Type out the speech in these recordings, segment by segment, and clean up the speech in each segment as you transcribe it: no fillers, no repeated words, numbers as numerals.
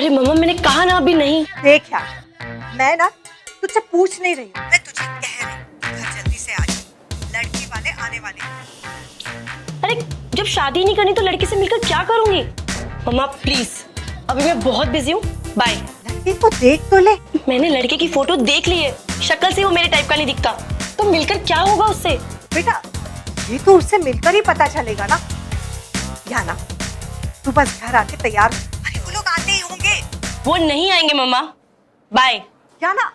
अरे मम्मा मैंने कहा ना अभी नहीं। देख यार, मैं ना तुझसे पूछ नहीं रही हूँ, मैं तुझे कह रही हूँ घर जल्दी से आ जा, लड़की वाले आने वाले हैं। अरे जब शादी नहीं करनी तो लड़की से मिलकर क्या करूंगी? मम्मा प्लीज, अभी मैं बहुत बिजी हूँ, बाय। लड़की को देख तो ले। मैंने लड़के की फोटो देख ली है, शक्ल से वो मेरे टाइप का नहीं दिखता, तो मिलकर क्या होगा उससे? बेटा ये तो उससे मिलकर ही पता चलेगा ना। या ना तू बस घर आके तैयार, अरे वो लोग आते ही होंगे। वो नहीं आएंगे मम्मा, बाय। या ना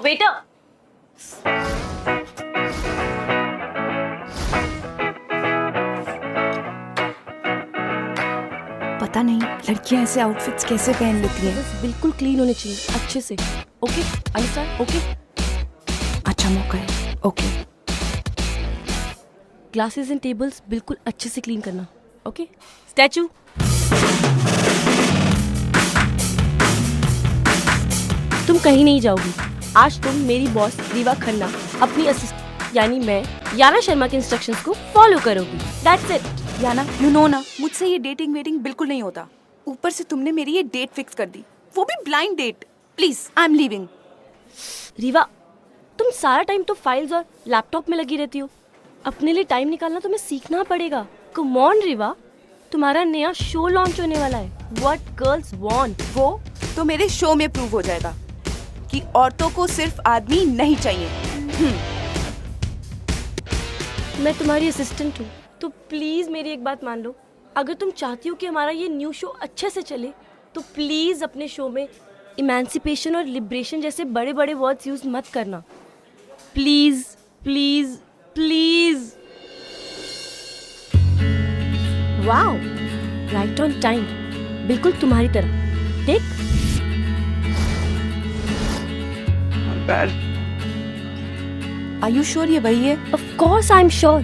वेटर, पता नहीं लड़कियां ऐसे आउटफिट्स कैसे पहन लेती हैं। बस बिल्कुल क्लीन होने चाहिए, अच्छे से। Okay understand? ओके, अच्छा मौका है। ओके ग्लासेस एंड टेबल्स बिल्कुल अच्छे से क्लीन करना। ओके स्टैचू, तुम कहीं नहीं जाओगी। आज तुम मेरी बॉस रीवा खन्ना, अपनी असिस्टेंट यानी मैं याना शर्मा के इंस्ट्रक्शंस को फॉलो करोगी। That's it. Yana, you know ना, मुझसे ये डेटिंग वेटिंग बिल्कुल नहीं होता। ऊपर से तुमने मेरी ये डेट फिक्स कर दी, वो भी blind date. Please I am leaving. Reeva, तुम सारा टाइम तो फाइल्स और लैपटॉप में लगी रहती हो, अपने लिए टाइम निकालना तुम्हें सीखना पड़ेगा। कम ऑन रीवा, तुम्हारा नया शो लॉन्च होने वाला है, व्हाट गर्ल्स वांट। वो तो मेरे शो में प्रूव हो जाएगा कि औरतों को सिर्फ आदमी नहीं चाहिए। मैं तुम्हारी असिस्टेंट हूँ, तो प्लीज मेरी एक बात मान लो। अगर तुम चाहती हो कि हमारा ये न्यू शो अच्छे से चले, तो प्लीज अपने शो में इमेंसिपेशन और लिबरेशन जैसे बड़े बड़े वर्ड्स यूज मत करना। Please please please. Wow, right on time, बिल्कुल तुम्हारी तरह। देख, Bad. आर यू श्योर ये वही है? Of course I am sure.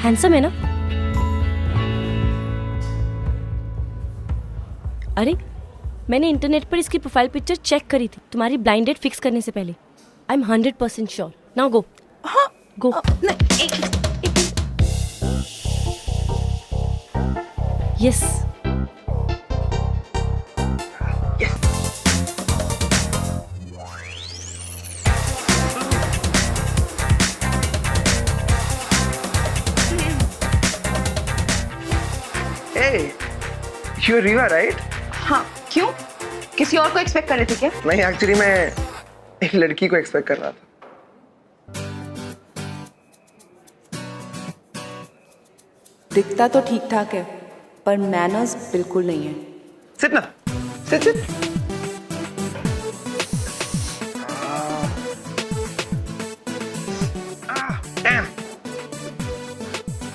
Handsome है ना? अरे मैंने इंटरनेट पर इसकी प्रोफाइल पिक्चर चेक करी थी तुम्हारी ब्लाइंड डेट फिक्स करने से पहले। I am 100% sure. Now go. हाँ गो। नहीं, yes. Hey, you're Riva, right? हाँ क्यों? किसी और को एक्सपेक्ट कर रहे थे क्या? नहीं, एक्चुअली मैं एक लड़की को एक्सपेक्ट कर रहा था। दिखता तो ठीक ठाक है, पर मैनर्स बिल्कुल नहीं है। Sit ना, sit. Damn.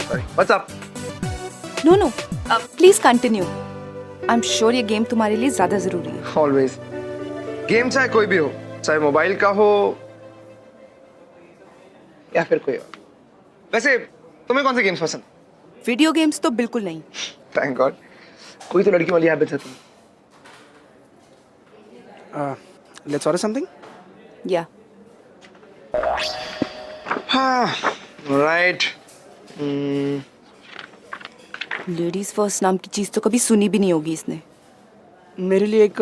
Sorry. What's up? No, please continue. I am sure ये गेम तुम्हारे लिए ज्यादा जरूरी है। Always. गेम चाहे कोई भी हो, चाहे मोबाइल का हो या फिर कोई और। वैसे तुम्हें कौन से गेम्स पसंद? वीडियो गेम्स तो बिल्कुल नहीं। थैंक गॉड, कोई तो लड़की वाली हैबिट है तुम। Let's order something? या हाँ, राइट। लेडीज फर्स्ट नाम की चीज तो कभी सुनी भी नहीं होगी इसने। मेरे लिए एक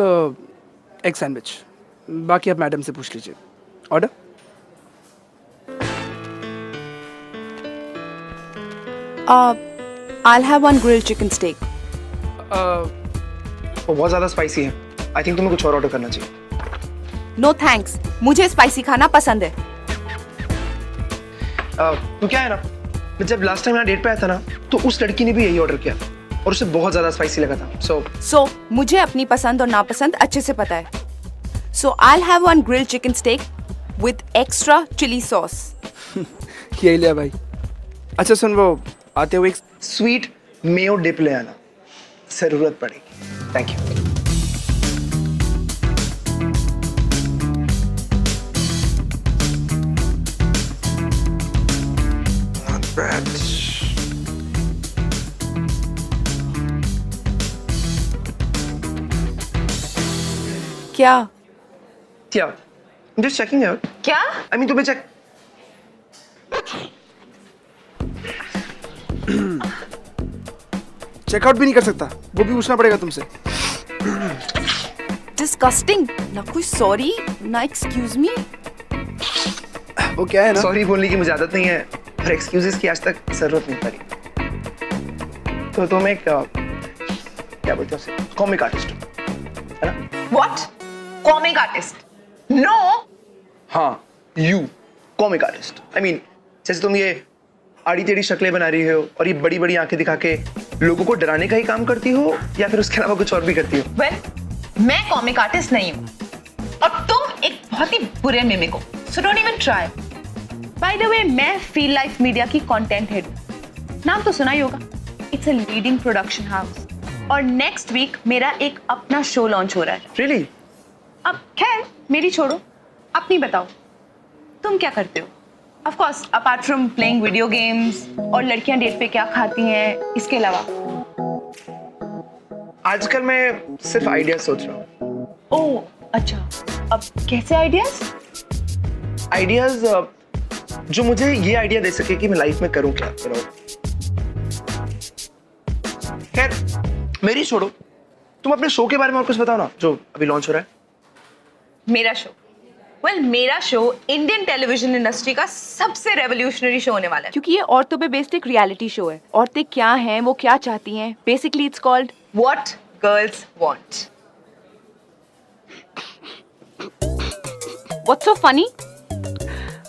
एग सैंडविच, बाकी आप मैडम से पूछ लीजिए। Order? I'll have one grilled chicken steak. वो बहुत ज्यादा स्पाइसी है। आई थिंक तुम्हें कुछ और ऑर्डर करना चाहिए। No thanks, मुझे स्पाइसी खाना पसंद है। तो क्या है ना, मैं जब लास्ट टाइम यहाँ डेट पे आया था ना, तो उस लड़की ने भी यही ऑर्डर किया और उसे बहुत ज्यादा स्पाइसी लगा था। सो मुझे अपनी पसंद और नापसंद अच्छे से पता है। So I'll have one grilled chicken steak with extra chili sauce. यही लिया भाई। अच्छा सुन, वो आते हुए एक स्वीट मेयो डिप ले आना, जरूरत पड़ेगी। Thank you. Bread. क्या? Yeah, I'm just checking out. क्या? I mean, तुम्हें check. चेकआउट भी नहीं कर सकता, वो भी पूछना पड़ेगा तुमसे। डिस्गस्टिंग। ना कोई सॉरी ना एक्सक्यूज मी। वो क्या है ना, सॉरी बोलने की मुझे आदत नहीं है और एक्सक्यूजेस की आज तक जरूरत नहीं पड़ी। तो तुम एक क्या बोलते हो उसे, कॉमिक आर्टिस्ट है ना? व्हाट? Comic artist? नो। हाँ, you comic artist. I mean जैसे तुम ये आड़ी टेढ़ी शक्लें बना रही हो और ये बड़ी बड़ी आंखें दिखा के लोगों को डराने का ही काम करती हो, या फिर उसके अलावा कुछ और भी करती हो? वेल, मैं कॉमिक आर्टिस्ट नहीं हूँ और तुम एक बहुत ही बुरे मिमिक हो, so don't even try. By the way, मैं फील लाइफ मीडिया की कंटेंट हेड, नाम तो सुना ही होगा। It's a leading production house और नेक्स्ट वीक मेरा एक अपना शो लॉन्च हो रहा है। Really? अब खैर मेरी छोड़ो, अपनी बताओ, तुम क्या करते हो? Of course apart from playing video games और लड़कियां डेट पे क्या खाती हैं, इसके अलावा। आजकल मैं सिर्फ आइडिया सोच रहा हूँ। ओह अच्छा, अब कैसे आइडियाज? आइडियाज जो मुझे ये आइडिया दे सके कि मैं लाइफ में करूं क्या। खैर मेरी छोड़ो, तुम अपने शो के बारे में और कुछ बताओ ना, जो अभी लॉन्च हो रहा है। मेरा शो? वेल, मेरा शो इंडियन टेलीविजन इंडस्ट्री का सबसे रेवोल्यूशनरी शो होने वाला है। क्योंकि ये औरतों पे बेस्ड एक रियलिटी शो है। औरतें क्या हैं, वो क्या चाहती हैं, basically it's called what girls want. What's so funny?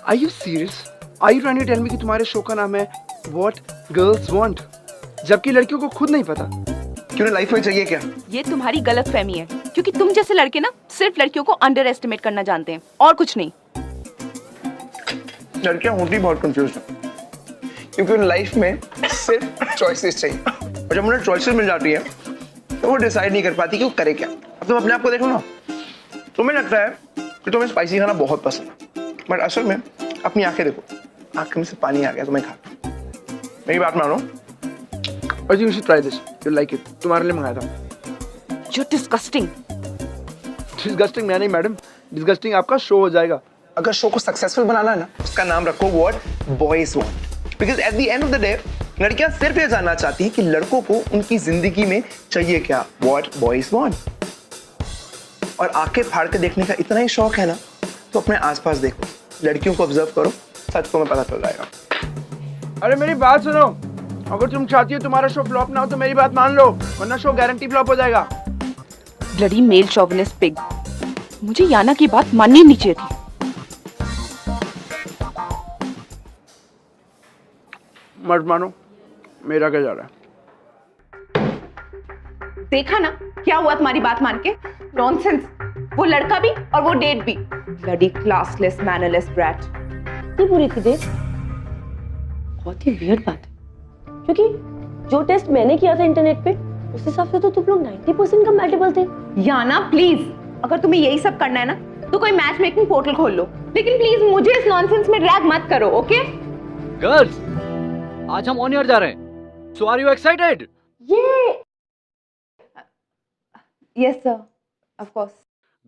Are you serious? Are you trying to tell me कि तुम्हारे शो का नाम है व्हाट गर्ल्स वांट, जबकि लड़कियों को खुद नहीं पता कि उन्हें लाइफ में चाहिए क्या? ये तुम्हारी गलत फहमी है, क्योंकि तुम जैसे लड़के ना सिर्फ लड़कियों को अंडर एस्टिमेट करना जानते हैं और कुछ नहीं। लड़कियां होती बहुत कंफ्यूज हैं क्योंकि उन लाइफ में सिर्फ चॉइसेस चाहिए और जब उन्हें चॉइसेस मिल जाती है तो वो डिसाइड नहीं कर पाती कि वो करे क्या। अब तुम अपने आप को देखो ना, तुम्हें लगता है कि तुम्हें स्पाइसी खाना बहुत पसंद है, बट असल में अपनी आंखें देखो, आंख में से पानी आ गया तुम्हें खा। मेरी बात मानो। और you should try this, you like it. तुम्हारे लिए मंगाया था। जो डिस्गस्टिंग। डिस्गस्टिंग मैं नहीं मैडम, डिस्गस्टिंग आपका शो हो जाएगा। अगर शो को सक्सेसफुल बनाना है ना, उसका नाम रखो what boys want, because at the end of the day लड़कियां सिर्फ ये जानना चाहती हैं कि लड़कों को उनकी जिंदगी में चाहिए क्या, व्हाट बॉयज वांट। और आंखें फाड़ के देखने का इतना ही शौक है ना, तो अपने आसपास देखो, लड़कियों को ऑब्जर्व करो, सच को में पता चल जाएगा। अरे मेरी बात सुनो, अगर तुम चाहती हो तुम्हारा शो फ्लॉप ना हो तो मेरी बात मान लो, वरना शो गारंटी फ्लॉप हो जाएगा। Bloody male chauvinist pig. मुझे याना की बात माननी नहीं चाहिए थी। मत मानो, मेरा क्या जा रहा है? देखा ना क्या हुआ तुम्हारी बात मान के? नॉनसेंस। वो लड़का भी और वो डेट भी। Bloody classless mannerless brat. ये पूरी थी डेट। बहुत ही वियर्ड बात है, क्योंकि जो टेस्ट मैंने किया था इंटरनेट पे उस हिसाब से तो तुम लोग 90% कंपैटिबल थे। याना प्लीज, अगर तुम्हें यही सब करना है ना तो कोई मैच मेकिंग पोर्टल खोल लो, लेकिन प्लीज मुझे इस नॉनसेंस में ड्रैग मत करो, ओके? गर्ल्स, आज हम ऑन एयर जा रहे हैं, सो आर यू एक्साइटेड? ये yes sir, of course.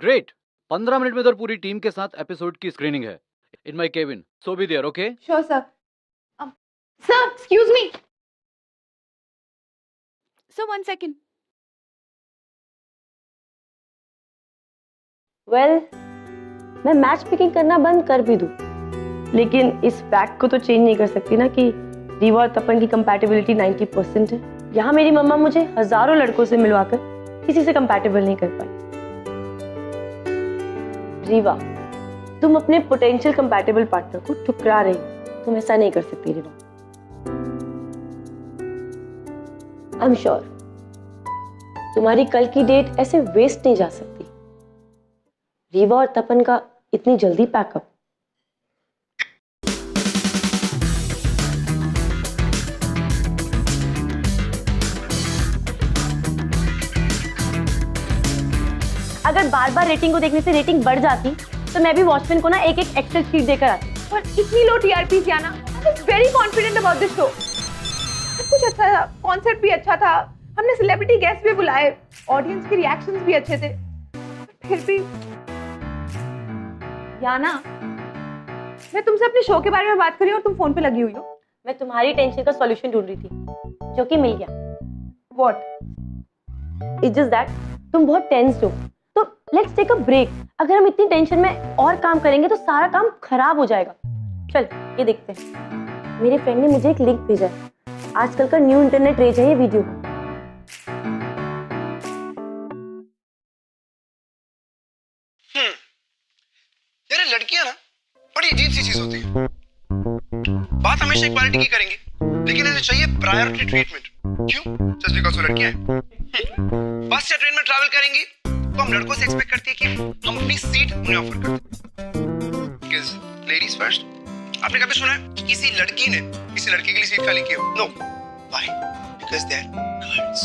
Great. 15 minute में इधर पूरी टीम के साथ एपिसोड की स्क्रीनिंग है in my cabin, so be there, okay? Sure sir. Sir excuse me sir, 1 second. Well, मैं मैच पिकिंग करना बंद कर भी दूं, लेकिन इस फैक्ट को तो चेंज नहीं कर सकती ना कि रीवा और तपन की कंपैटिबिलिटी 90% है। यहाँ मेरी मम्मा मुझे हजारों लड़कों से मिलवाकर किसी से कंपैटिबल नहीं कर पाई। रीवा, तुम अपने पोटेंशियल कंपैटिबल पार्टनर को ठुकरा रही हो। तुम ऐसा नहीं कर सकती रीवा। आई एम श्योर तुम्हारी कल की डेट ऐसे वेस्ट नहीं जा सकती। रीवा और तपन का इतनी जल्दी पैकअप। अगर बार बार रेटिंग को देखने से रेटिंग बढ़ जाती तो मैं भी वॉचमैन को ना एक एक एक्सेल शीट देकर आती। पर इतनी लो टीआरपी क्या ना? I was very confident about this show. सब कुछ अच्छा था, कॉन्सेप्ट भी अच्छा था, हमने सेलिब्रिटी गेस्ट भी बुलाए, ऑडियंस के रिएक्शंस भी अच्छे थे, फिर भी याना, मैं तुमसे अपने शो के बारे में बात करी और तुम फोन पे लगी हुई हो। मैं तुम्हारी टेंशन का सॉल्यूशन ढूंढ रही थी, जो कि मिल गया। व्हाट? इट्स जस्ट दैट तुम बहुत टेंस्ड हो, तो लेट्स टेक अ ब्रेक। अगर हम इतनी टेंशन में और काम करेंगे तो सारा काम खराब हो जाएगा। चल ये देखते हैं। मेरे फ्रेंड ने मुझे एक लिंक भेजा है। आजकल का न्यू इंटरनेट रेज है ये वीडियो। यार ये लड़कियां ना बड़ी अजीब सी चीज होती है। बात हमेशा इक्वालिटी की करेंगे, लेकिन इन्हें चाहिए प्रायोरिटी ट्रीटमेंट। क्यों? जस्ट बिकॉज़ वो लड़कियां हैं। बस या ट्रेन में ट्रैवल करेंगी तो हम लड़कों से एक्सपेक्ट करती है कि हम अपनी सीट उन्हें ऑफर करते हैं। Because ladies first. आपने कभी सुना है कि किसी लड़की ने किसी लड़के के लिए सीट खाली की हो? No. Why? Because they are girls.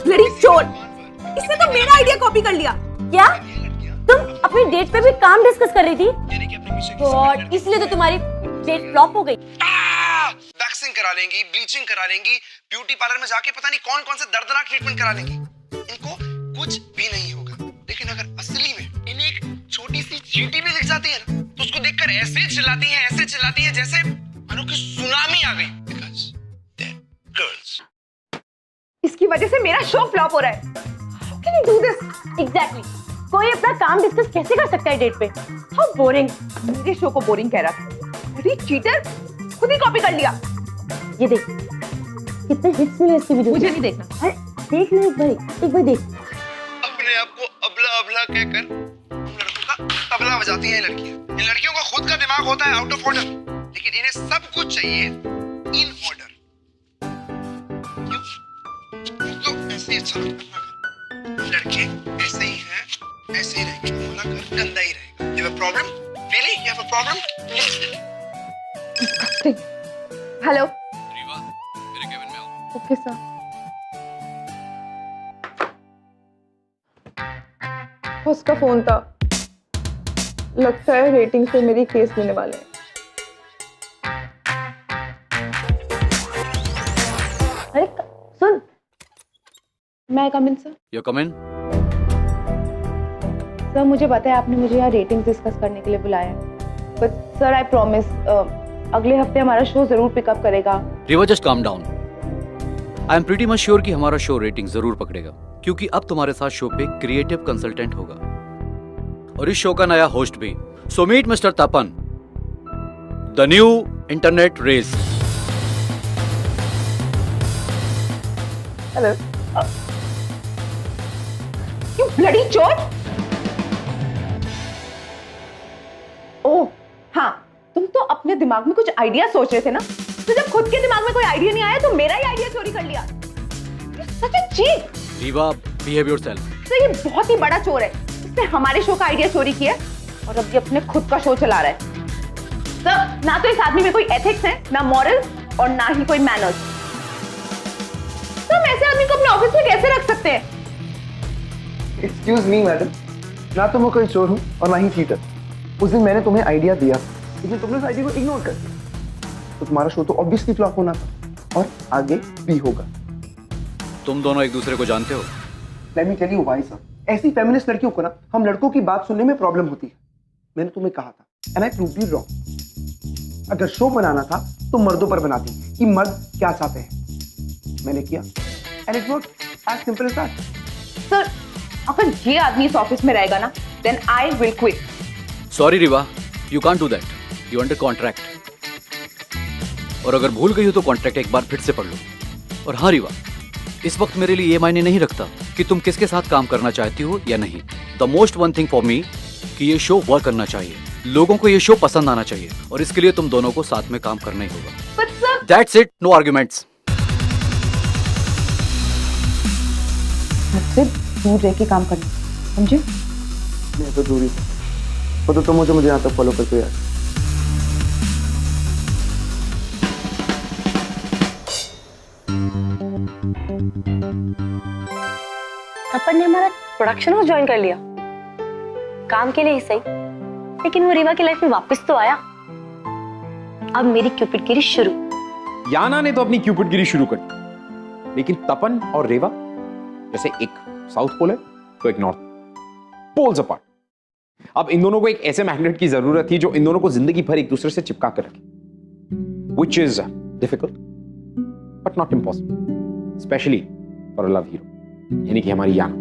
Bloody चोर, इसने तो मेरा आइडिया कॉपी कर लिया। क्या तुम अपनी डेट पे भी काम डिस्कस कर रही थी? यानी कि अपने पीछे गॉड, इसलिए तो तुम्हारी डेट फ्लॉप हो गई। वैक्सिंग करा लेंगी, ब्लीचिंग करा लेंगी, ब्यूटी पार्लर में जाके पता नहीं कौन कौन से दर्दनाक ट्रीटमेंट करा लेंगी। इनको कुछ भी नहीं होगा। लेकिन अगर असली में इन्हें एक छोटी सी चींटी भी दिख जाती है ना, तो उसको देखकर ऐसे चिल्लाती हैं जैसे मानो कि सुनामी आ गई। Because they're girls. इसकी वजह से मेरा शो फ्लॉप हो रहा है। How can you do this? Exactly. कोई अपना काम डिस्कस कैसे कर सकता है डेट पे? How boring. मेरे शो को बोरिंग कह रहा था। अरे चीटर, खुद ही कॉपी कर लिया। ये देख कितने हिट्स मिले इसकी वीडियो। मुझे नहीं देखना। अरे देख ले एक बार देख। अपने आप को अबला अबला कहकर हम लड़कों का तबला बजाती हैं ये लड़कियां। इन लड़कियों का खुद का दिमाग होता है आउट ऑफ ऑर्डर, लेकिन इन्हें सब कुछ चाहिए इन ऑर्डर। क्यों? तो ऐसे ही अच्छा लगता है। लड़के ऐसे ही हैं, ऐसे ही रहेंगे, हमारा घर गंदा ही रहेगा। You have a problem? Really? You have a problem? Please. Hello. Rewa, मेरे केबिन में आओ। Okay sir. उसका फोन था। लगता है रेटिंग से मेरी केस लेने वाले हैं। अरे सुन। मैं come in sir. You come in. Sir मुझे पता है आपने मुझे यहाँ रेटिंग डिस्कस करने के लिए बुलाया है, बट सर आई प्रॉमिस अगले हफ्ते हमारा शो जरूर पिकअप करेगा। Rewa just calm down. I am pretty much sure कि हमारा शो रेटिंग जरूर पकड़ेगा, क्योंकि अब तुम्हारे साथ शो पे क्रिएटिव कंसल्टेंट होगा और इस शो का नया होस्ट भी। So meet mister Tapan, the new internet race. Hello. You bloody चोर। ओह हाँ, तुम तो अपने दिमाग में कुछ आइडिया सोच रहे थे ना, तो जब खुद के दिमाग में कोई आइडिया नहीं आया तो मेरा ही आइडिया चोरी कर लिया। Such a cheat. Reeva, behave yourself. तो ये बहुत ही बड़ा चोर है। इसने हमारे शो का आइडिया चोरी किया और अब ये अपने खुद का शो चला रहा है। सर ना तो इस आदमी में कोई एथिक्स है, ना मॉरल और ना ही कोई मैनर्स। तो हम ऐसे आदमी को अपने ऑफिस में कैसे रख सकते हैं? एक्सक्यूज मी मैडम, ना तो मैं कोई चोर हूँ और ना ही चीटर। उस दिन मैंने तुम्हें आइडिया दिया, लेकिन तुमने उस आइडिया को इग्नोर कर दिया, तो तुम्हारा शो तो ऑब्वियसली फ्लॉप होना था और आगे भी होगा। तुम दोनों एक दूसरे को जानते हो? Let me tell you why sir. ऐसी फेमिनिस्ट लड़कियों को ना हम लड़कों की बात सुनने में प्रॉब्लम होती है। मैंने तुम्हें कहा था and I proved you wrong. अगर शो बनाना था तो मर्दों पर बनाती कि मर्द क्या चाहते हैं। मैंने किया and it worked as simple as that. Sir अगर ये आदमी इस ऑफिस में रहेगा ना, then I will quit. Sorry Reeva, you can't do that, you under contract. और अगर भूल गई हो तो कॉन्ट्रैक्ट एक बार फिर से पढ़ लो। और हाँ रीवा, इस वक्त मेरे लिए ये मायने नहीं रखता कि तुम किसके साथ काम करना चाहती हो या नहीं। The most one thing for me कि ये शो वर्क करना चाहिए, लोगों को ये शो पसंद आना चाहिए, और इसके लिए तुम दोनों को साथ में काम करना ही होगा। But sir that's it, no arguments. सिर्फ दूर रह के काम करना, समझे? मैं तो दूरी था, वो तो तुम मुझे यहाँ तक फॉलो करते यार। तपन ने हमारा प्रोडक्शन हाउस ज्वाइन कर लिया, काम के लिए ही सही, लेकिन वो रीवा की लाइफ में वापस तो आया। अब मेरी क्यूपिडगिरी शुरू। याना ने तो अपनी क्यूपिडगिरी शुरू कर दी, लेकिन तपन और रेवा जैसे एक साउथ पोल है तो एक नॉर्थ पोल्स अपार्ट। अब इन दोनों को एक ऐसे मैग्नेट की जरूरत थी जो इन दोनों को जिंदगी भर एक दूसरे से चिपका कर रखे, which is difficult but not impossible, especially for a love hero, यानी कि हमारी याना।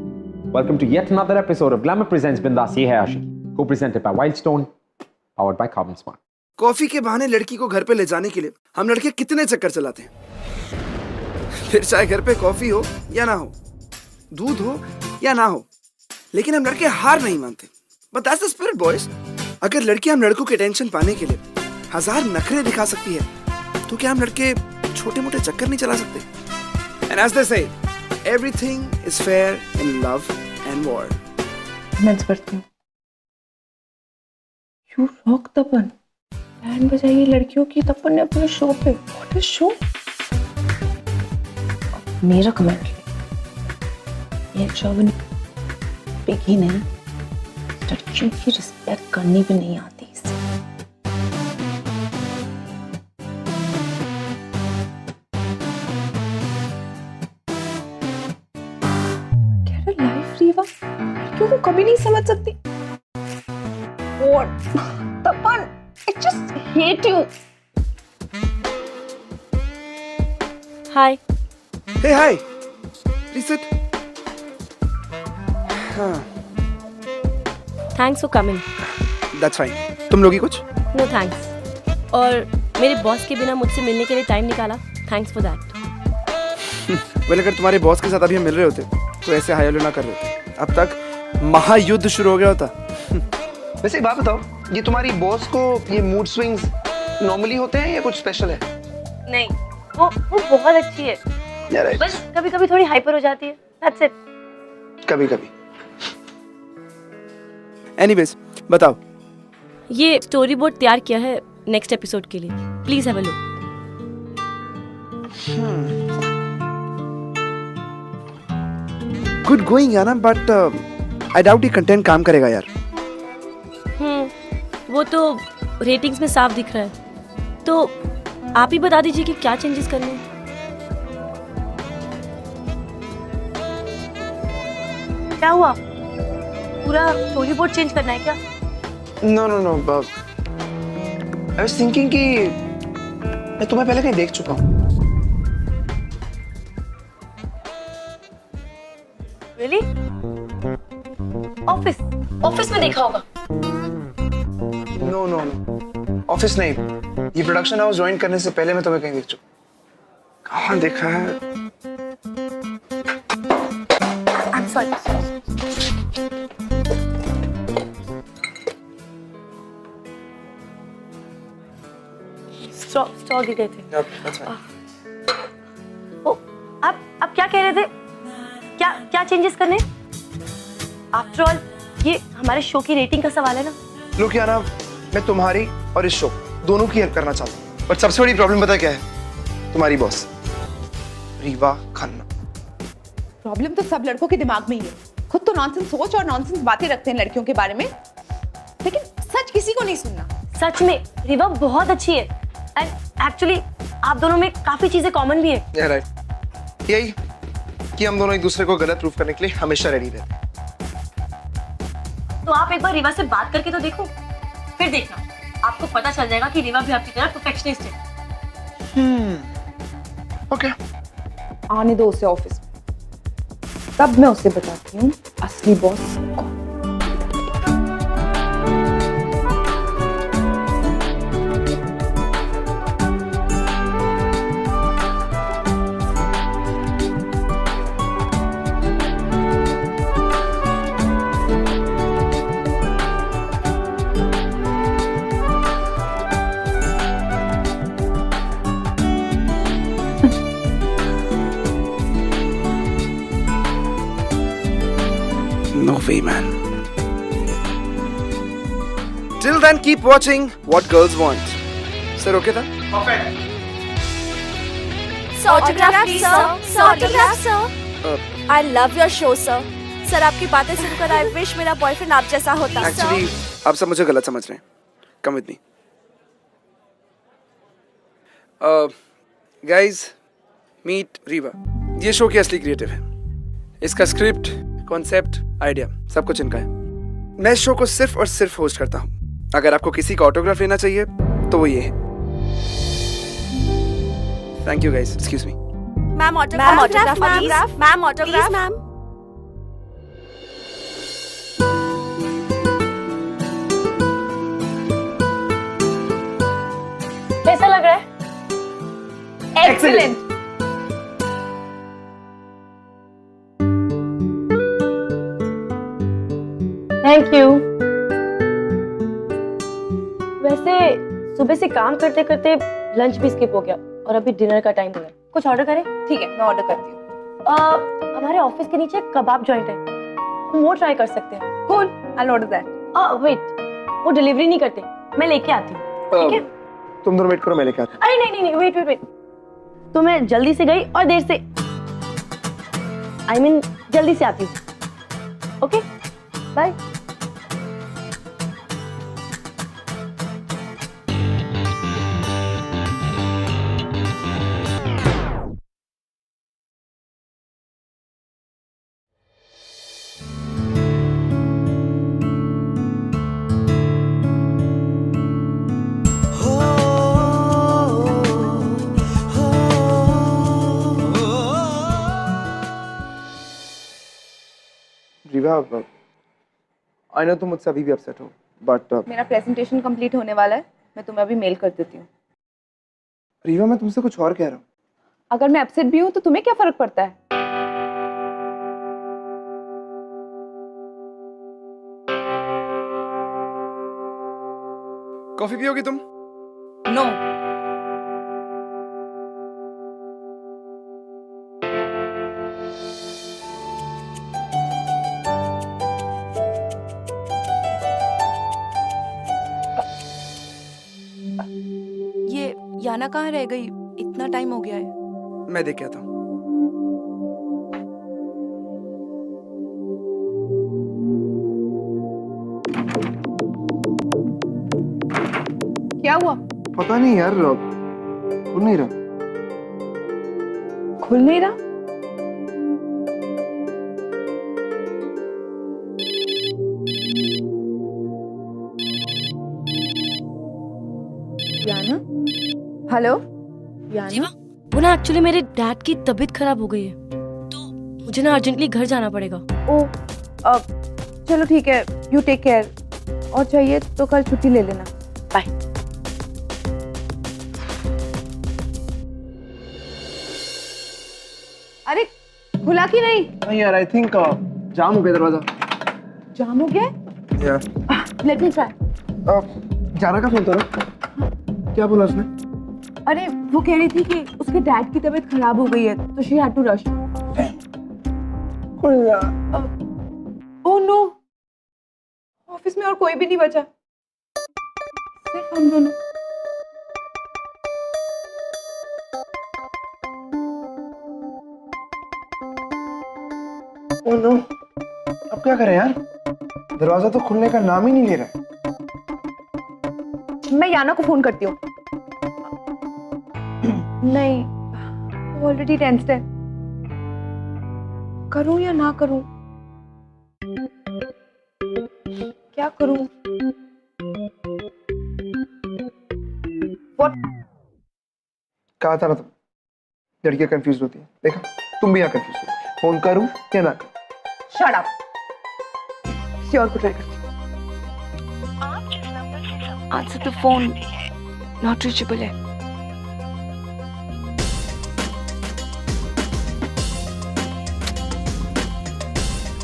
Welcome to yet another episode of Glamour Presents Bindas Ye Hai Aashiki, co-presented by Wildstone, powered by Carbon Smart. Coffee के बहाने लड़की को घर पे ले जाने के लिए हम लड़के कितने चक्कर चलाते हैं। फिर चाहे घर पे कॉफी हो या ना हो, दूध हो या ना हो, लेकिन हम लड़के हार नहीं मानते। But that's the spirit boys. अगर लड़की हम लड़कों के टेंशन पाने के लिए 1000 नखरे दिखा सकती है, तो क्या हम लड़के छोटे मोटे चक्कर नहीं चला सकते? एंड एज दे से, everything is fair in love and war. Comments पढ़ती हूँ। यू रॉक तपन, बैंड बजाइए लड़कियों की तपन ने अपने शो पे। What is show? मेरा कमेंट ले, ये शोभन पिगी नहीं, लड़कियों की रिस्पेक्ट करनी भी नहीं आती इसे। Get a life, Rewa. लड़कियों को कभी नहीं समझ सकती। What? Tapan, I just hate you. Hi. Hey hi, please sit. हाँ, thanks for coming. That's fine. तुम लोगी कुछ? No thanks. और मेरे बॉस के बिना मुझसे मिलने के लिए टाइम निकाला, थैंक्स फॉर दैट। वेल, अगर तुम्हारे बॉस के साथ अभी हम मिल रहे होते तो ऐसे हाय हेलो ना कर रहे होते। अब तक महायुद्ध शुरू हो गया होता। वैसे एक बात बताओ, ये तुम्हारी बॉस को ये मूड स्विंग्स नॉर्मली होते हैं या कुछ स्पेशल है? नहीं, वो बहुत अच्छी है, या राइट, बस कभी कभी थोड़ी हाइपर हो जाती है, दैट्स इट। कभी कभी। एनीवेज, बताओ। ये स्टोरी बोर्ड तैयार किया है नेक्स्ट एपिसोड के लिए, please have a look. Good going यार, बट आई डाउट ये कंटेंट काम करेगा यार। वो तो रेटिंग्स में साफ दिख रहा है, तो आप ही बता दीजिए कि क्या चेंजेस करने हैं। क्या हुआ? पूरा स्टोरी बोर्ड चेंज करना है क्या? No no no, I was thinking कि मैं तुम्हें पहले कहीं देख चुका हूँ। रियली? ऑफिस में देखा होगा। नो नो नो, ऑफिस नहीं, ये प्रोडक्शन हाउस ज्वाइन करने से पहले मैं तुम्हें कहीं देख चुका। कहाँ देखा है? I am sorry. स्टॉक गिर गए थे। ओ, आप क्या कह रहे थे? क्या चेंजेस करने? आफ्टर ऑल ये हमारे शो की रेटिंग का सवाल है ना। लोग क्या ना, मैं तुम्हारी और इस शो दोनों की हेल्प करना चाहता हूँ, बट सबसे बड़ी प्रॉब्लम पता क्या है? तुम्हारी बॉस रीवा खन्ना। प्रॉब्लम तो सब लड़कों के दिमाग में ही है। खुद तो नॉनसेंस सोच और नॉनसेंस बातें रखते हैं लड़कियों के बारे में, लेकिन सच किसी को नहीं सुनना। सच में रीवा बहुत अच्छी है, एंड एक्चुअली आप दोनों में काफी चीजें कॉमन भी है। राइट, यही कि हम दोनों एक दूसरे को गलत प्रूफ करने के लिए हमेशा रेडी रहते हैं। तो आप एक बार रीवा से बात करके तो देखो, फिर देखना आपको पता चल जाएगा कि रीवा भी आपकी तरह परफेक्शनिस्ट है। ओके, आने दो उसे ऑफिस में, तब मैं उसे बताती हूँ असली बॉस कौन। No way, man. Till then, keep watching What Girls Want. Sir, okay था? Autograph, please, sir. Autograph, sir. I love your show, sir. Sir आपकी बातें सुनकर I wish मेरा बॉयफ्रेंड आप जैसा होता। Actually, आप सब मुझे गलत समझ रहे हैं. Come with me. Guys, meet Riva. ये शो की असली क्रिएटिव है। इसका स्क्रिप्ट, कॉन्सेप्ट, आइडिया सब कुछ इनका है। मैं इस शो को सिर्फ और सिर्फ होस्ट करता हूँ। अगर आपको किसी का ऑटोग्राफ लेना चाहिए तो वो ये है। Thank you guys, excuse me. Ma'am autograph, ma'am autograph, ma'am autograph, ma'am. कैसा लग रहा है? एक्सीलेंट। Thank you. वैसे सुबह से काम करते करते लंच भी स्किप हो गया और अभी डिनर का टाइम हो गया। कुछ ऑर्डर करें? ठीक है, मैं ऑर्डर करती हूँ। हमारे ऑफिस के नीचे कबाब जॉइंट है, हम वो ट्राई कर सकते हैं। Cool, I will order that. Wait, वो डिलीवरी नहीं करते, मैं लेके आती हूँ। ठीक है? तुम दोनों वेट करो, मैं लेके आता हूँ। अरे नहीं, वेट। तो मैं जल्दी से गई और देर से I mean, जल्दी से आती हूँ। Okay, bye. Reeva, I know तुम मुझसे अभी भी अपसेट हो, बट मेरा प्रेजेंटेशन कंप्लीट होने वाला है, मैं तुम्हें अभी मेल कर देती हूँ। रीवा मैं तुमसे कुछ और कह रहा हूँ। अगर मैं अपसेट भी हूँ तो तुम्हें क्या फर्क पड़ता है? कॉफी पियोगी तुम? नो। ये याना कहाँ रह गई? इतना टाइम हो गया है। मैं देख के आता हूँ। क्या हुआ? पता नहीं यार, खुल नहीं रहा। खुल नहीं रहा? याना? हेलो याना? वो ना एक्चुअली मेरे डैड की तबीयत खराब हो गई है, तो मुझे ना अर्जेंटली घर जाना पड़ेगा। ओ, चलो ठीक है, यू टेक केयर। और चाहिए तो कल छुट्टी ले लेना। बाय। अरे खुला कि नहीं? नहीं यार, आई थिंक जाम हो गया दरवाजा। जाम हो गया? यार लेट मी ट्राई। जाना का फोन करो। क्या बोला उसने? अरे वो कह रही थी कि उसके डैड की तबीयत खराब हो गई है, तो she had to rush. Oh no, office में और कोई भी नहीं बचा, सिर्फ हम दोनों। ओह नो, अब क्या करें यार? दरवाजा तो खुलने का नाम ही नहीं ले रहा है। मैं याना को फोन करती हूँ। नहीं, वो ऑलरेडी टेंस्ड है। करूं या ना करूं? क्या करूं? What? कहा था ना तुम, लड़कियां कंफ्यूज होती है। देखा, तुम भी यहाँ कंफ्यूज हो। फोन करूं या ना करूं? Shut up. किसी और को ट्राई करती हूँ। Answer the phone, not reachable है।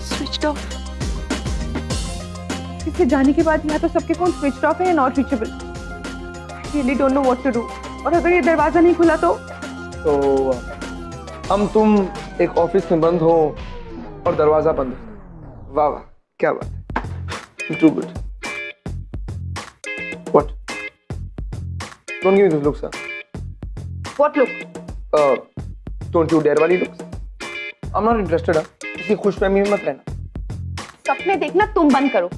Switched off. इससे जाने के बाद या तो सबके फोन स्विच ऑफ है या not reachable. Really don't know what to do. और अगर ये दरवाजा नहीं खुला तो हम तुम एक ऑफिस में बंद हो और दरवाजा बंद हो। वाह वाह, क्या बात है। Too good. What? Don't give me this looks. What look? Don't you dare वाली looks. I am not interested. किसी खुशफहमी में मत रहना। सपने देखना तुम बंद करो।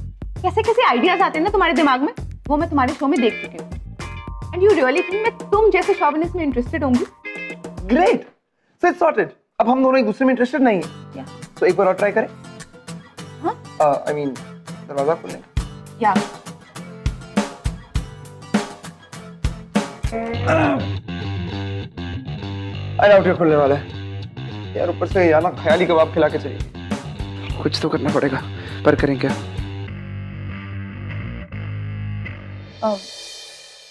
कैसे कैसे आइडियाज आते हैं ना तुम्हारे दिमाग में, वो मैं तुम्हारे शो में देख चुकी हूँ। एंड यू रियली थिंक मैं तुम जैसे शॉविनिस्ट में इंटरेस्टेड होंगी? Great, so it's sorted. अब हम दोनों एक दूसरे में इंटरेस्टेड नहीं है। तो एक बार और ट्राई करें। हाँ, आई मीन दरवाजा खोलने का। या आई डाउट ये खुलने वाला है यार। ऊपर से याना ख्याली कबाब खिला के चली गई। कुछ तो करना पड़ेगा, पर करें क्या?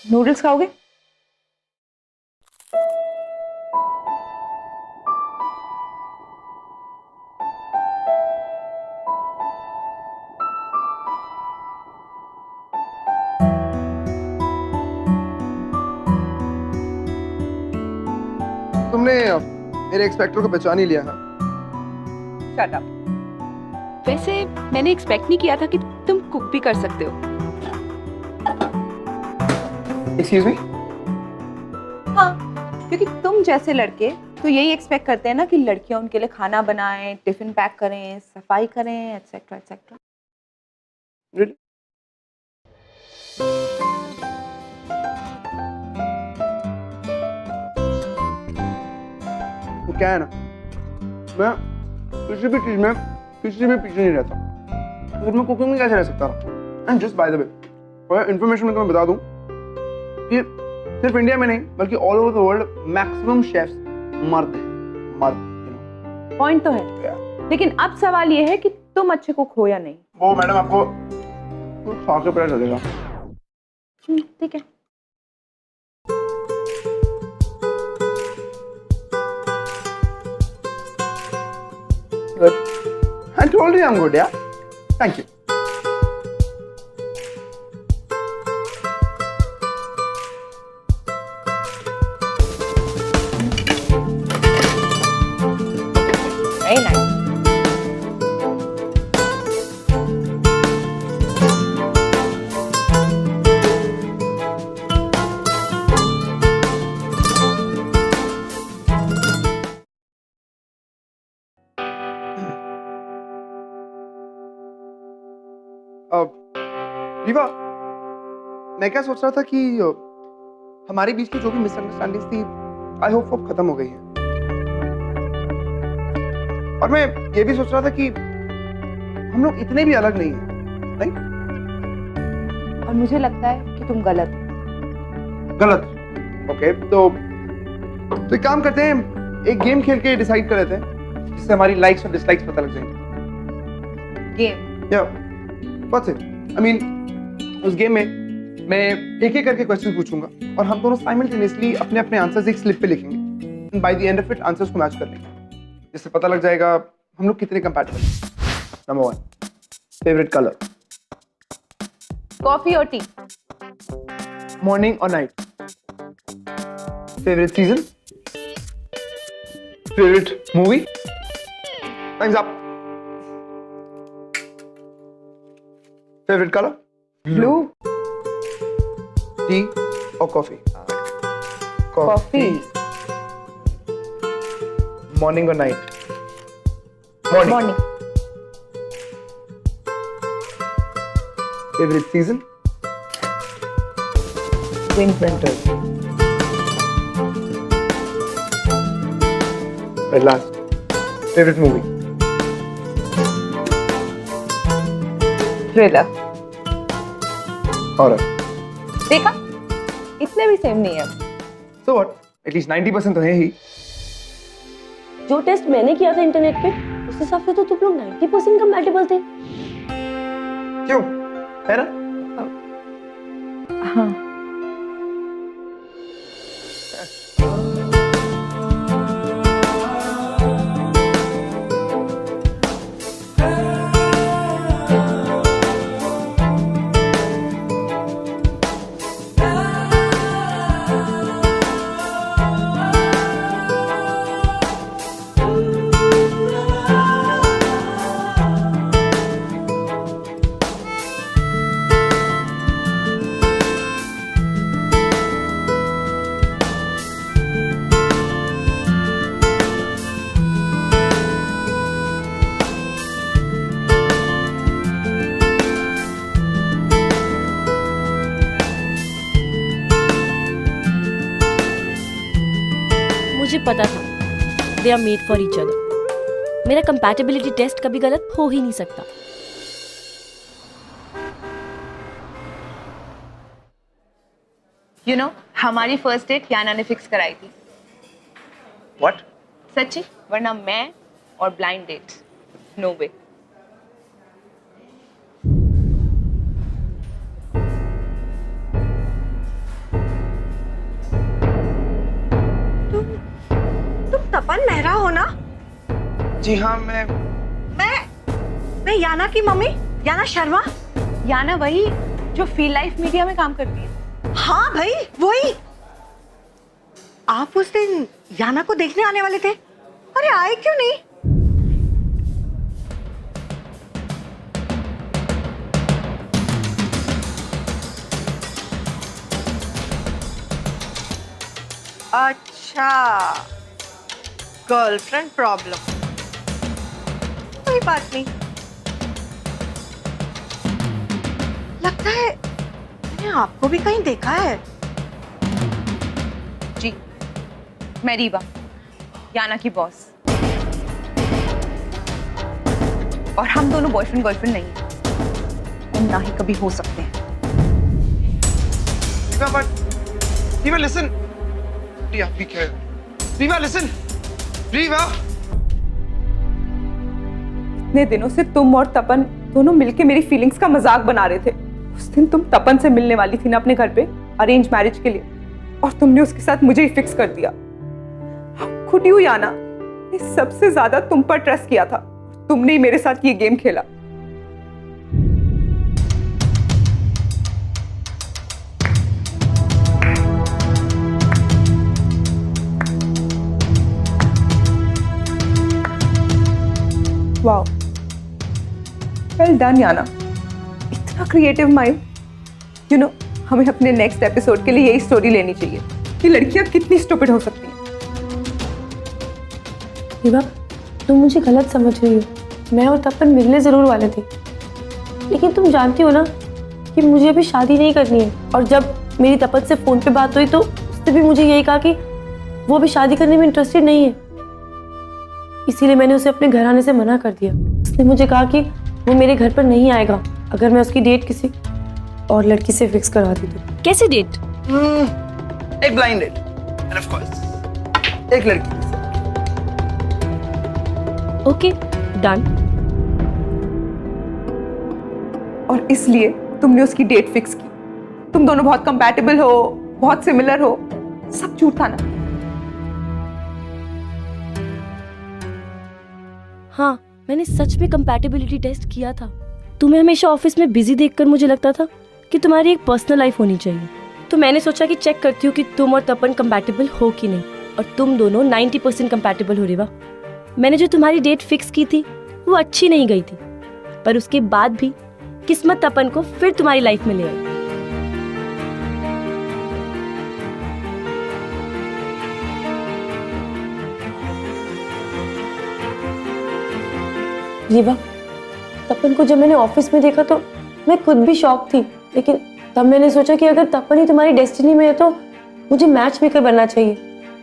नूडल्स खाओगे? तुमने मेरे एक्सपेक्टर को पहचान ही लिया है। Shut up. वैसे मैंने एक्सपेक्ट नहीं किया था कि तुम कुक भी कर सकते हो। Excuse me. हाँ, क्योंकि तुम जैसे लड़के तो यही एक्सपेक्ट करते हैं ना कि लड़कियां उनके लिए खाना बनाएं, टिफिन पैक करें, सफाई करें, एटसेट्रा एटसेट्रा। वो क्या है ना, मैं किसी भी चीज में किसी भी पीछे नहीं रहता। तो मैं कुकिंग में कैसे रह सकता रहा? And just by the way, for information में तुम्हें बता दूं कि सिर्फ इंडिया में नहीं बल्कि all over the world maximum chefs मर्द हैं, मर्द। पॉइंट तो है, लेकिन अब सवाल ये है कि तुम अच्छे कुक हो या नहीं। वो मैडम आपको खा के पता चलेगा। ठीक है। Good. I told you I'm good, yeah? Thank you. Very nice. Rewa, मैं क्या सोच रहा था कि हमारे बीच की जो भी मिसअंडरस्टैंडिंग थी, आई होप अब खत्म हो गई है। और मैं ये भी सोच रहा था कि हम लोग इतने भी अलग नहीं हैं, नहीं? और मुझे लगता है कि तुम गलत हो। गलत? ओके, तो एक काम करते हैं, एक गेम खेल के डिसाइड कर लेते हैं, जिससे हमारी लाइक्स और डिसलाइक्स पता लग जाएंगे। गेम? या व्हाट्स इट? आई मीन उस गेम में मैं एक एक करके क्वेश्चन पूछूंगा और हम दोनों साइमल्टेनियसली अपने अपने आंसर्स एक स्लिप पे लिखेंगे and by the end of it answers को मैच कर लेंगे, जिससे पता लग जाएगा हम लोग कितने कंपैटिबल हैं। Number 1, favourite colour? कॉफी और टी। मॉर्निंग और night? Favourite season? Favourite movie? Times up. Favourite colour? Blue. T और कॉफी? कॉफी। मॉर्निंग और night? Morning. Morning. Favourite season? Winter. At last, favourite movie? Thriller. Horror. देखा, इतने भी same नहीं है। So what? At least 90% तो है ही। जो टेस्ट मैंने किया था इंटरनेट पे, उस हिसाब से तो तुम लोग 90% कंपैटिबल थे। क्यों? है ना? हाँ। मुझे पता था they are made for each other. मेरा कंपैटिबिलिटी टेस्ट कभी गलत हो ही नहीं सकता। यू नो, हमारी फर्स्ट डेट याना ने फिक्स कराई थी। व्हाट? सच्ची, वरना मैं और ब्लाइंड डेट, नो वे। तुम तपन मेहरा हो ना? जी हाँ, मैं याना की मम्मी, याना शर्मा। याना वही जो फील लाइफ मीडिया में काम करती है। हाँ भाई, वही। आप उस दिन याना को देखने आने वाले थे, अरे आए क्यों नहीं? अच्छा, गर्लफ्रेंड प्रॉब्लम, कोई बात नहीं। लगता है मैंने आपको भी कहीं देखा है। जी, मैं रीवा, याना की बॉस। और हम दोनों बॉयफ्रेंड गर्लफ्रेंड नहीं हैं, और ना ही कभी हो सकते हैं। Reeva listen, Riya be careful, Reeva listen, Reeva. इतने दिनों से तुम और तपन दोनों मिलके मेरी फीलिंग्स का मजाक बना रहे थे। उस दिन तुम तपन से मिलने वाली थी ना अपने घर पे अरेंज मैरिज के लिए, और तुमने उसके साथ मुझे ही फिक्स कर दिया। खुद यू याना, मैं सबसे ज्यादा तुम पर ट्रस्ट किया था, तुमने ही मेरे साथ ये गेम खेला। वाओ, वेल डन याना, इतना क्रिएटिव माइंड। यू नो, हमें अपने नेक्स्ट एपिसोड के लिए यही स्टोरी लेनी चाहिए कि लड़कियां कितनी स्टूपिड हो सकती हैं। रीवा, तुम मुझे गलत समझ रही हो। मैं और तपन मिलने ज़रूर वाले थे, लेकिन तुम जानती हो ना कि मुझे अभी शादी नहीं करनी है। और जब मेरी तपन से फ़ोन पे बात हुई तो उसने भी मुझे यही कहा कि वो अभी शादी करने में इंटरेस्टेड नहीं है। इसीलिए मैंने उसे अपने घर आने से मना कर दिया। उसने मुझे कहा कि वो मेरे घर पर नहीं आएगा अगर मैं उसकी डेट किसी और लड़की से फिक्स करवा दी तो। कैसी डेट? एक blind date, and of course एक लड़की के साथ। Okay, done. और इसलिए तुमने उसकी डेट फिक्स की। तुम दोनों बहुत कंपैटिबल हो, बहुत सिमिलर हो, सब झूठ था ना? हाँ, मैंने सच में कंपैटिबिलिटी टेस्ट किया था। तुम्हें हमेशा ऑफिस में बिजी देखकर मुझे लगता था कि तुम्हारी एक पर्सनल लाइफ होनी चाहिए। तो मैंने सोचा कि चेक करती हूँ कि तुम और तपन कंपैटिबल हो कि नहीं, और तुम दोनों 90% कंपैटिबल हो रीवा। मैंने जो तुम्हारी डेट फिक्स की थी वो अच्छी नहीं गई थी, पर उसके बाद भी किस्मत तपन को फिर तुम्हारी लाइफ में ले आई। रीवा, तपन को जब मैंने ऑफिस में देखा तो मैं खुद भी शॉक थी, लेकिन तब मैंने सोचा कि अगर तपन ही तुम्हारी डेस्टिनी में है तो मुझे मैच मेकर बनना चाहिए।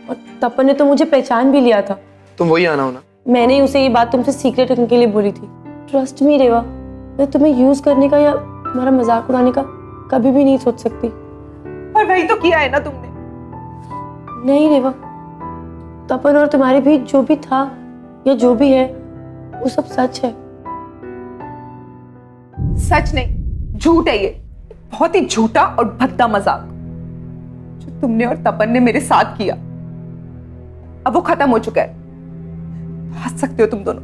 और तपन ने तो मुझे पहचान भी लिया था। तुम वही आना हो ना? मैंने उसे ये बात तुमसे सीक्रेट रखने के लिए बोली थी। ट्रस्ट मी रेवा, मैं तुम्हें यूज करने का या तुम्हारा मजाक उड़ाने का कभी भी नहीं सोच सकती। और वही तो किया है ना तुमने। नहीं रेवा, तपन और तुम्हारे बीच जो भी था या जो भी है वो सब सच है। सच नहीं, झूठ है ये, बहुत ही झूठा और भद्दा मजाक जो तुमने और तपन ने मेरे साथ किया। अब वो खत्म हो चुका है, हंस सकते हो तुम दोनों।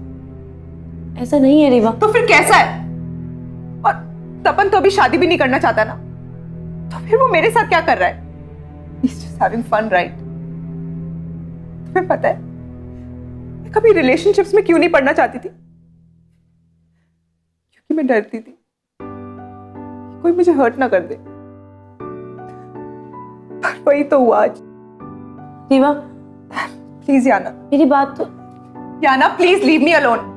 ऐसा नहीं है रेवा। तो फिर कैसा है? और तपन तो अभी शादी भी नहीं करना चाहता ना, तो फिर वो मेरे साथ क्या कर रहा है? He's just having fun, right? तुम्हें पता है मैं कभी रिलेशनशिप्स में क्यों नहीं पढ़ना चाहती थी? क्योंकि मैं डरती थी कोई मुझे हर्ट ना कर दे। पर वही तो हुआ आज। रेवा, प्लीज याना, मेरी बात तो। Yana please leave me alone.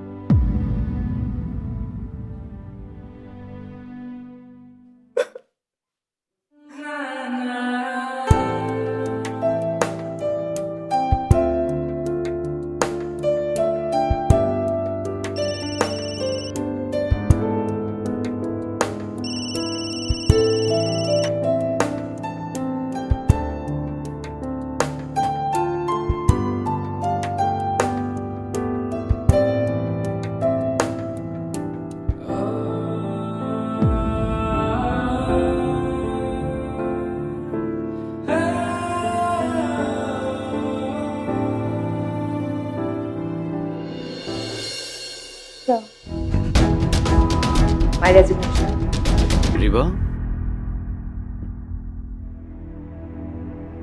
My resignation. Reeva,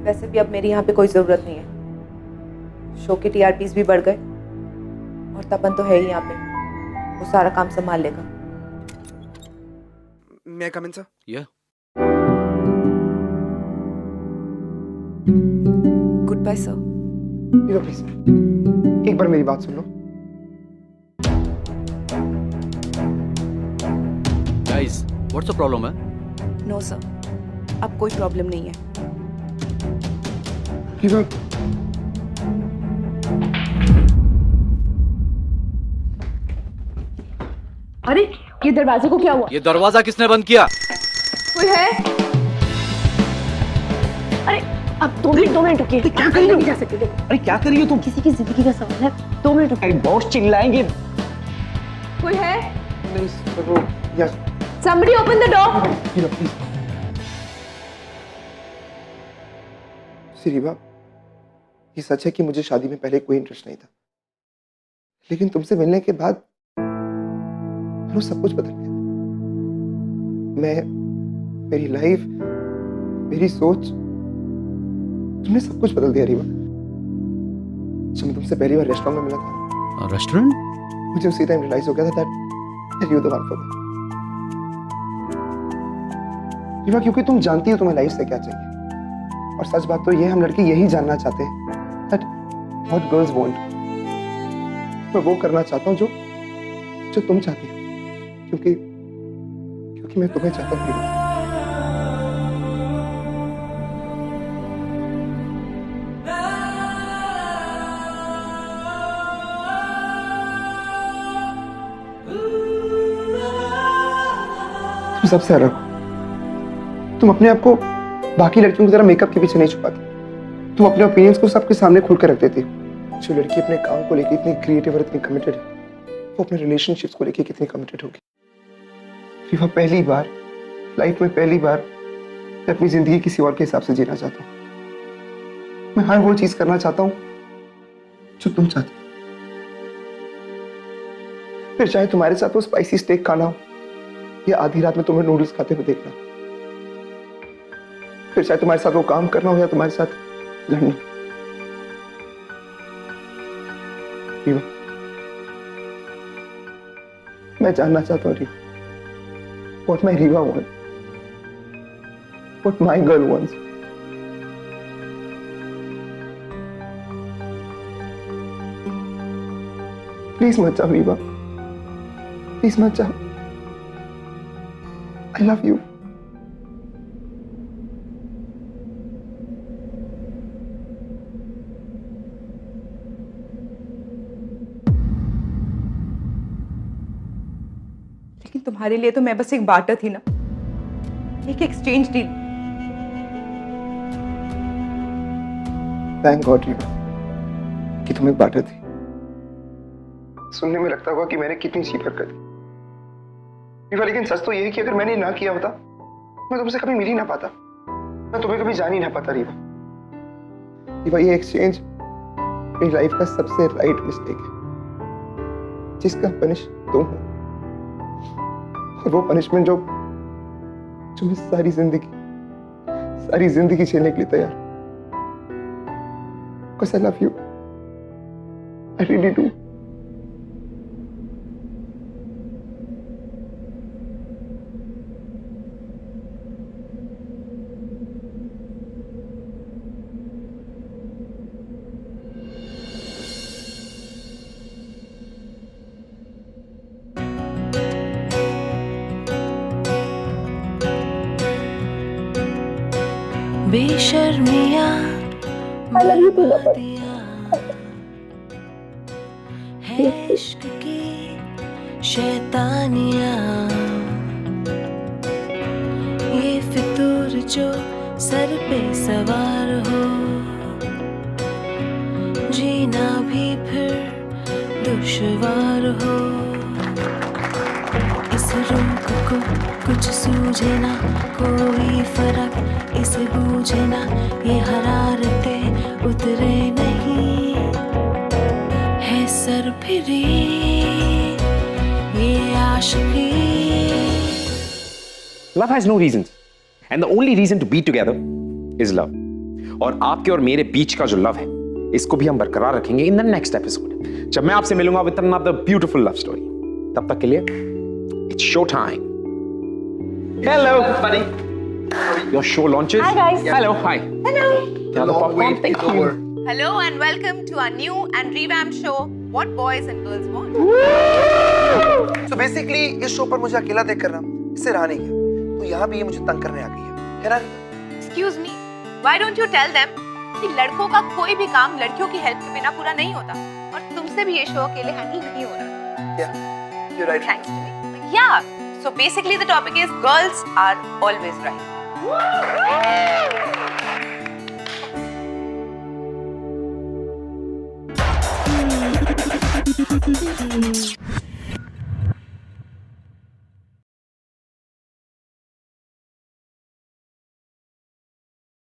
वैसे भी अब मेरी यहाँ पे कोई जरूरत नहीं है। शो के टीआरपीज भी बढ़ गए और तपन तो है ही यहाँ पे, वो सारा काम संभाल लेगा। मैं come in sir? Yeah. Good bye sir. Please एक बार मेरी बात सुन लो। Guys, what's the problem, है? नो सर, अब कोई प्रॉब्लम नहीं है। रीवा, अरे ये दरवाजे को क्या हुआ? ये दरवाजा किसने बंद किया? कोई है? अरे अब 2 मिनट रुकिए। क्या कर रही हो? जा सकते देखो, अरे क्या कर रही हो तुम? किसी की जिंदगी का सवाल है, 2 मिनट रुकिए। अरे बॉस चिल्लाएंगे। कोई है? नहीं सर, वो yes. Somebody open the door. Rewa please. Rewa, ये सच है कि मुझे शादी में पहले कोई इंटरेस्ट नहीं था, लेकिन तुमसे मिलने के बाद वो सब कुछ बदल गया। मैं, मेरी लाइफ, मेरी सोच, तुमने सब कुछ बदल दिया रीवा। जब मैं तुमसे पहली बार रेस्टोरेंट में मिला था, रेस्टोरेंट? मुझे उसी टाइम रियलाइज हो गया था that you're the one for me। Rewa, क्योंकि तुम जानती हो तुम्हें लाइफ से क्या चाहिए, और सच बात तो ये हम लड़के यही जानना चाहते हैं that what girls want। मैं वो करना चाहता हूँ जो तुम चाहती हो, क्योंकि मैं तुम्हें चाहता हूँ रीवा। तुम सबसे अलग हो। तुम अपने आप को बाकी लड़कियों की तरह मेकअप के पीछे नहीं छुपाती। तुम अपने ओपिनियंस को सबके सामने खुल कर रख देती हो। जो लड़की अपने काम को लेकर इतनी क्रिएटिव और इतनी कमिटेड है, वो अपने रिलेशनशिप्स को लेकर कितनी कमिटेड होगी। रीवा, पहली बार लाइफ में पहली बार मैं अपनी जिंदगी किसी और के हिसाब से जीना चाहता हूँ। मैं हर वो चीज करना चाहता हूँ जो तुम चाहती हो। फिर चाहे तुम्हारे साथ वो स्पाइसी स्टेक खाना हो या आधी रात में तुम्हें नूडल्स खाते हुए देखना, फिर चाहे तुम्हारे साथ वो काम करना हो या तुम्हारे साथ लड़ना। रीवा, मैं जानना चाहता हूँ Rewa, what my Riva wants, what my girl wants। Please मत जाओ रीवा, प्लीज मत जाओ। I love you। लेकिन तुम्हारे लिए तो मैं बस एक बार्टर थी ना, एक exchange deal. Thank God Rewa कि तुम एक बार्टर थी। सुनने में लगता होगा कि मैंने कितनी चीप हरकत की रीवा, लेकिन सच तो ये है कि अगर मैंने ना किया होता, मैं तुमसे कभी मिल ही ना पाता, मैं तुम्हें कभी जान ही ना पाता रीवा। रीवा, ये एक्सचेंज मेरी लाइफ का सबसे राइट मिस्टेक है, जिसका पनिश तुम हो, और वो पनिशमेंट जो मैं सारी जिंदगी झेलने के लिए तैयार हूं। Because I love you, I really do। बेशर्मिया है इश्क की शैतानिया, ये फितूर जो सर पे सवार हो, जीना भी फिर दुश्वार हो। इस रुख को कुछ सूझे ना, कोई फर्क इसे बूझे ना, ये हरारतें उतरे नहीं, है सर फिरी ये आशिकी। Love has no reasons, and the only reason to be together is love। और आपके और मेरे बीच का जो लव है, इसको भी हम बरकरार रखेंगे इन द नेक्स्ट एपिसोड, जब मैं आपसे मिलूंगा with another beautiful love story. तब तक के लिए it's show time. Hello buddy, your show launches. Hi, guys. Hello. Hi. Hello. Popcorn. Thank you. Hello and welcome to our new and revamped show, What Boys and Girls Want. So basically इस show पर मुझे अकेला देख कर ना इससे रहा नहीं गया, तो यहाँ भी ये मुझे तंग करने आ गई है ना? Excuse me, why don't you tell them कि लड़कों का कोई भी काम लड़कियों की हेल्प के बिना पूरा नहीं होता, और तुमसे भी ये शो अकेले हैंडल नहीं हो रहा। Yeah, you're right. Thanks to me. Yeah. So basically the topic is girls are always right.